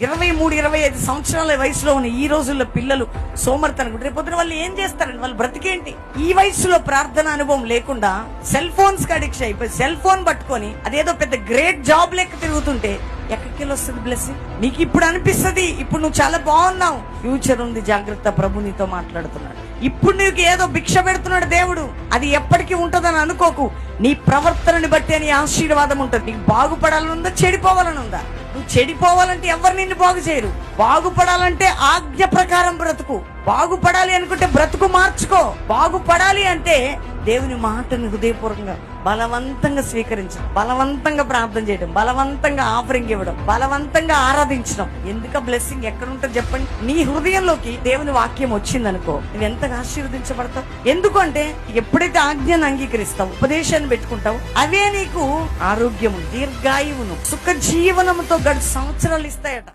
23-25 సంవత్సరాల వయసులో ఉన్న ఈ రోజుల్లో పిల్లలు సోమర్తనకు రేపు పొద్దున వాళ్ళు ఏం చేస్తారండి? వాళ్ళు బ్రతికేంటి? ఈ వయసులో ప్రార్థన అనుభవం లేకుండా సెల్ ఫోన్స్ కి అడిక్షన్ అయిపోయి సెల్ ఫోన్ పట్టుకొని అదేదో పెద్ద గ్రేట్ జాబ్ లెక్క తిరుగుతుంటే ఎక్కడికి వస్తుంది బ్లెస్సింగ్? నీకు ఇప్పుడు అనిపిస్తుంది ఇప్పుడు నువ్వు చాలా బాగున్నావు, ఫ్యూచర్ ఉంది, జాగ్రత్త, ప్రభు నీతో మాట్లాడుతున్నాడు. ఇప్పుడు నీకు ఏదో భిక్ష పెడుతున్నాడు దేవుడు, అది ఎప్పటికీ ఉంటదని అనుకోకు. నీ ప్రవర్తనని బట్టి నీ ఆశీర్వాదం ఉంటుంది. నీకు బాగుపడాలని ఉందా, చెడిపోవాలని ఉందా? నువ్వు చెడిపోవాలంటే ఎవరు నిన్ను బాగు చేయరు. బాగుపడాలంటే ఆజ్ఞ ప్రకారం బ్రతుకు. బాగుపడాలి అనుకుంటే బ్రతుకు మార్చుకో. బాగుపడాలి అంటే దేవుని మాటను హృదయపూర్వకంగా బలవంతంగా స్వీకరించడం, బలవంతంగా ప్రార్థన చేయడం, బలవంతంగా ఆఫరింగ్ ఇవ్వడం, బలవంతంగా ఆరాధించడం. ఎందుక బ్లెస్సింగ్ ఎక్కడ ఉంటుంది చెప్పండి? నీ హృదయంలోకి దేవుని వాక్యం వచ్చిందనుకో, నువ్వు ఎంతగా ఆశీర్వదించబడతావు. ఎందుకంటే ఎప్పుడైతే ఆజ్ఞను అంగీకరిస్తావు, ఉపదేశాన్ని పెట్టుకుంటావు, అవే నీకు ఆరోగ్యము, దీర్ఘాయువును, సుఖ జీవనముతో గడు సంవత్సరాలు ఇస్తాయట.